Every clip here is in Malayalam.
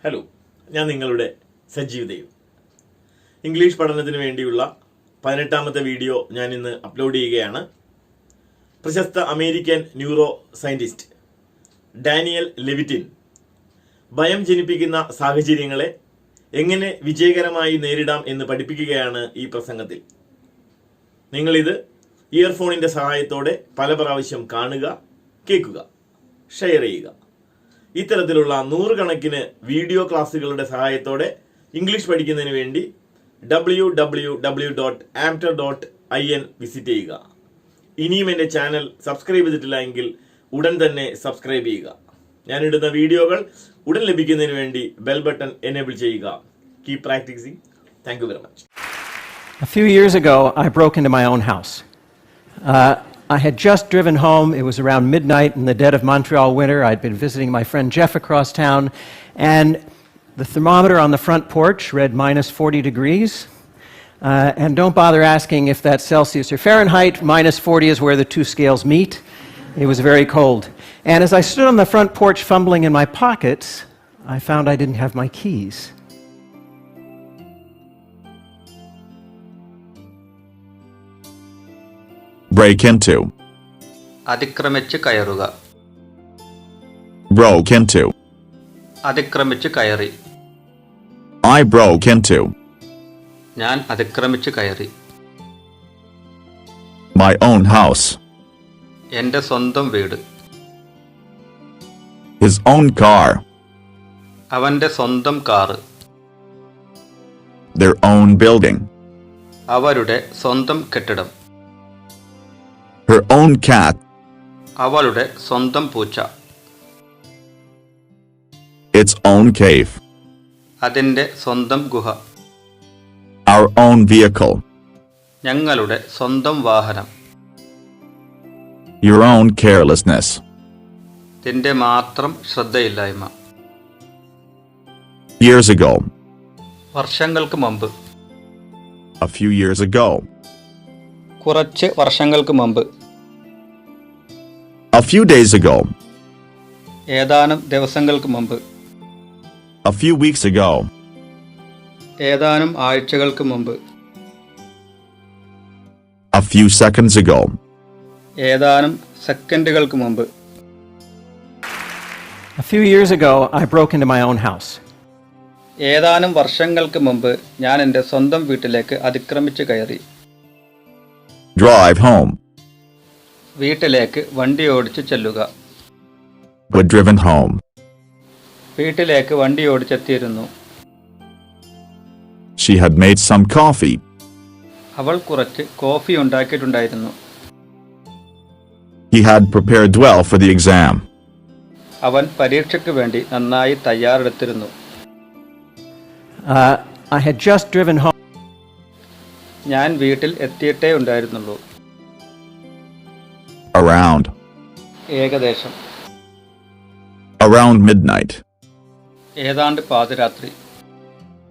ഹലോ, ഞാൻ നിങ്ങളുടെ സജീവ് ദേവ്. ഇംഗ്ലീഷ് പഠനത്തിന് വേണ്ടിയുള്ള 18ാമത്തെ വീഡിയോ ഞാൻ ഇന്ന് അപ്ലോഡ് ചെയ്യുകയാണ്. പ്രശസ്ത അമേരിക്കൻ ന്യൂറോ സയൻറ്റിസ്റ്റ് ഡാനിയൽ ലെവിറ്റിൻ ഭയം ജനിപ്പിക്കുന്ന സാഹചര്യങ്ങളെ എങ്ങനെ വിജയകരമായി നേരിടാം എന്ന് പഠിപ്പിക്കുകയാണ് ഈ പ്രസംഗത്തിൽ. നിങ്ങളിത് ഇയർഫോണിൻ്റെ സഹായത്തോടെ പല പ്രാവശ്യം കാണുക, കേൾക്കുക, ഷെയർ ചെയ്യുക. ഇത്തരത്തിലുള്ള നൂറുകണക്കിന് വീഡിയോ ക്ലാസ്സുകളുടെ സഹായത്തോടെ ഇംഗ്ലീഷ് പഠിക്കുന്നതിന് വേണ്ടി www.amter.in വിസിറ്റ് ചെയ്യുക. ഇനിയും എൻ്റെ ചാനൽ സബ്സ്ക്രൈബ് ചെയ്തിട്ടില്ല എങ്കിൽ ഉടൻ തന്നെ സബ്സ്ക്രൈബ് ചെയ്യുക. ഞാനിടുന്ന വീഡിയോകൾ ഉടൻ ലഭിക്കുന്നതിന് വേണ്ടി ബെൽ ബട്ടൺ എനേബിൾ ചെയ്യുക. Keep practising. Thank you very much. A few years ago, I broke into my own house. I had just driven home. It was around midnight in the dead of Montreal winter. I'd been visiting my friend Jeff across town, and the thermometer on the front porch read minus 40 degrees. And don't bother asking if that's Celsius or Fahrenheit. Minus 40 is where the two scales meet. It was very cold. And as I stood on the front porch fumbling in my pockets, I found I didn't have my keys. Break into. അതിക്രമിച്ച് കയറുക. Broke into. അതിക്രമിച്ച് കയറി. I broke into. ഞാൻ അതിക്രമിച്ച് കയറി. My own house. എൻ്റെ സ്വന്തം വീട്. His own car. അവൻ്റെ സ്വന്തം കാറ്. Their own building. അവരുടെ സ്വന്തം കെട്ടിടം. Her own cat. അവളുടെ സ്വന്തം പൂച്ച. Its own cave. അതിൻ്റെ സ്വന്തം ഗുഹ. Our own vehicle. ഞങ്ങളുടെ സ്വന്തം വാഹനം. Your own carelessness. നിന്റെ മാത്രം ശ്രദ്ധയില്ലായ്മ. Years ago. വർഷങ്ങൾക്ക് മുമ്പ്. A few years ago. കുറച്ച് വർഷങ്ങൾക്ക് മുമ്പ്. A few days ago. ഏതാനും ദിവസങ്ങൾക്ക് മുമ്പ്. A few weeks ago. ഏതാനും ആഴ്ചകൾക്ക് മുമ്പ്. A few seconds ago. ഏതാനും സെക്കൻഡുകൾക്ക് മുമ്പ്. A few years ago, I broke into my own house. ഏതാനും വർഷങ്ങൾക്ക് മുമ്പ് ഞാൻ എൻ്റെ സ്വന്തം വീട്ടിലേക്ക് അതിക്രമിച്ച് കയറി. Drive home. വീട്ടിലേക്ക് വണ്ടി ഓടിച്ച് ചെല്ലുക. But driven home. വീട്ടിലേക്ക് വണ്ടി ഓടിച്ചെത്തിയിരുന്നു. She had made some coffee. അവൾ കുറച്ച് coffee ഉണ്ടാക്കിയിട്ടുണ്ടായിരുന്നു. He had prepared well for the exam. അവൻ പരീക്ഷയ്ക്ക് വേണ്ടി നന്നായി തയ്യാറെടുത്തിരുന്നു. I had just driven home. ഞാൻ വീട്ടിൽ എത്തിയിട്ടേ ഉണ്ടായിരുന്നുള്ളൂ. Around. ഏകദേശം. Around midnight. ഏതാണ്ട് പാതിരാത്രി. It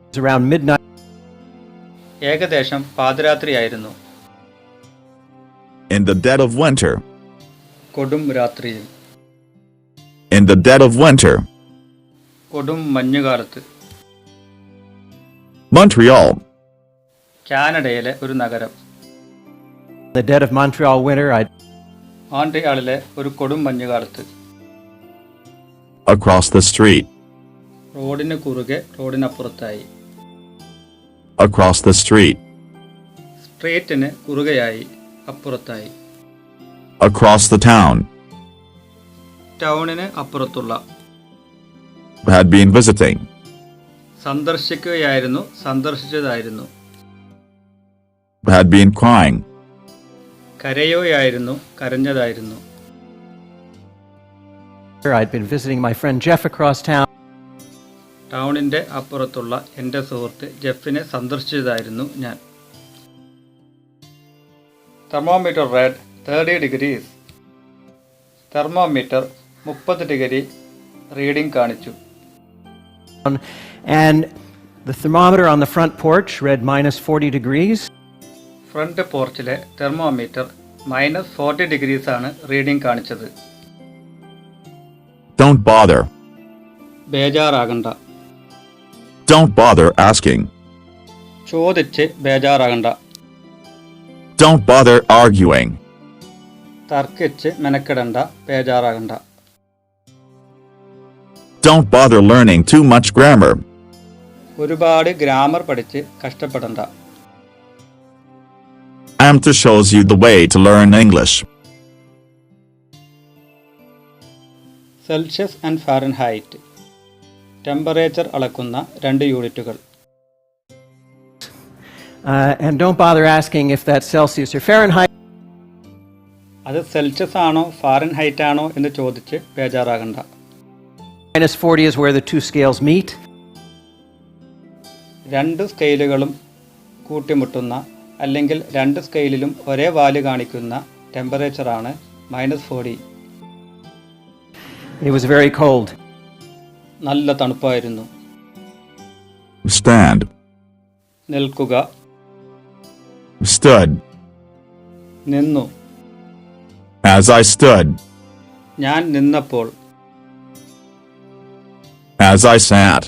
was around midnight. ഏകദേശം പാതിരാത്രിയായിരുന്നു. In the dead of winter. കൊടും രാത്രിയിൽ. In the dead of winter. കൊടും മഞ്ഞുകാലത്ത്. Montreal. കാനഡയിലെ ഒരു നഗരം. The dead of Montreal winter, മോൺട്രിയാളിലെ ഒരു കൊടും മഞ്ഞുകാലത്ത്. Across the street. റോഡിന് കുറുകെ റോഡിനപ്പുറത്തായി. Across the street. സ്ട്രീറ്റിന് കുറുകയായി അപ്പുറത്തായി. Across the town. ടൗണിന് അപ്പുറത്തുള്ള. Had been visiting. സന്ദർശിക്കുകയായിരുന്നു, സന്ദർശിച്ചതായിരുന്നു. Had been crying. കരയുകയായിരുന്നു, കരഞ്ഞതായിരുന്നു. I'd been visiting my friend Jeff across town. ടൗണിൻ്റെ അപ്പുറത്തുള്ള എൻ്റെ സുഹൃത്ത് ജെഫിനെ സന്ദർശിച്ചതായിരുന്നു ഞാൻ. Thermometer red 30 degrees. Thermometer 30 degree reading കാണിച്ചു. And the thermometer on the front porch read minus 40 degrees. Front പോർച്ചിലെ തെർമോമീറ്റർ -40 degrees ആണ് റീഡിംഗ് കാണിച്ചത്. Don't bother. ബേജാറാകണ്ട. Don't bother asking. ചോദിച്ച് ബേജാറാകണ്ട. Don't bother arguing. തർക്കിച്ച് മെനക്കെടണ്ട, ബേജാറാകണ്ട. Don't bother learning too much grammar. ഒരുപാട് ഗ്രാമർ പഠിച്ച് കഷ്ടപ്പെടണ്ട. Amta shows you the way to learn English. Celsius and Fahrenheit temperature അളക്കുന്ന 2 യൂണിറ്റുകൾ. And don't bother asking if that's Celsius or Fahrenheit. അത് സെൽഷ്യസ് ആണോ ഫാരൻഹൈറ്റ് ആണോ എന്ന് ചോദിച്ച് ബേജാറാകണ്ട. -40 is where the two scales meet. 2 സ്കെയിലുകളും കൂട്ടിമുട്ടുന്ന അല്ലെങ്കിൽ 2 സ്കെയിലിലും ഒരേ വാല്യൂ കാണിക്കുന്ന ടെമ്പറേച്ചറാണ് -40. It was very cold. നല്ല തണുപ്പായിരുന്നു. Stand. നിൽക്കുക. Stood. നിന്നു. As I stood. ഞാൻ നിന്നപ്പോൾ. As I sat.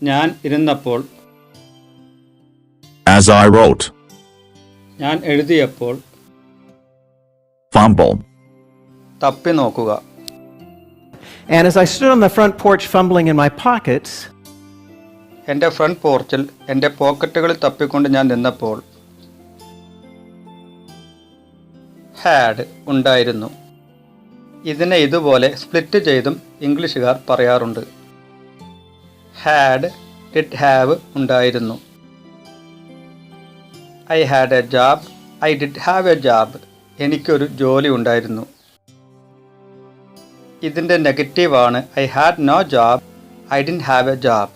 ഞാൻ ഇരുന്നപ്പോൾ. As I wrote. ഞാൻ എഴുതിയപ്പോൾ. Fumble. തപ്പി നോക്കുക. And as I stood on the front porch fumbling in my pockets, എൻ്റെ ഫ്രണ്ട് പോർച്ചിൽ എൻ്റെ പോക്കറ്റുകളിൽ തപ്പിക്കൊണ്ട് ഞാൻ നിന്നപ്പോൾ. ഹാഡ് ഉണ്ടായിരുന്നു. ഇതിനെ ഇതുപോലെ സ്പ്ലിറ്റ് ചെയ്തും ഇംഗ്ലീഷുകാർ പറയാറുണ്ട്. ഹാഡ്, ഡിഡ് ഹാവ് ഉണ്ടായിരുന്നു. I had a job, I did have a job. എനിക്കൊരു ജോലി ഉണ്ടായിരുന്നു. ഇതിൻ്റെ നെഗറ്റീവാണ് I had no job, I didn't have a job.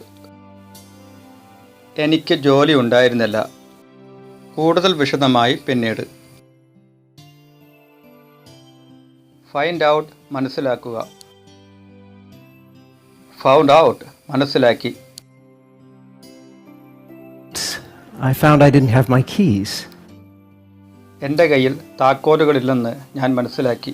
എനിക്ക് ജോലി ഉണ്ടായിരുന്നില്ല. കൂടുതൽ വിശദമായി പിന്നീട്. ഫൈൻഡ് ഔട്ട് മനസ്സിലാക്കുക. ഫൗണ്ട് ഔട്ട് മനസ്സിലാക്കി. I found I didn't have my keys. എൻ്റെ കയ്യിൽ താക്കോലുകളില്ലെന്ന് ഞാൻ മനസ്സിലാക്കി.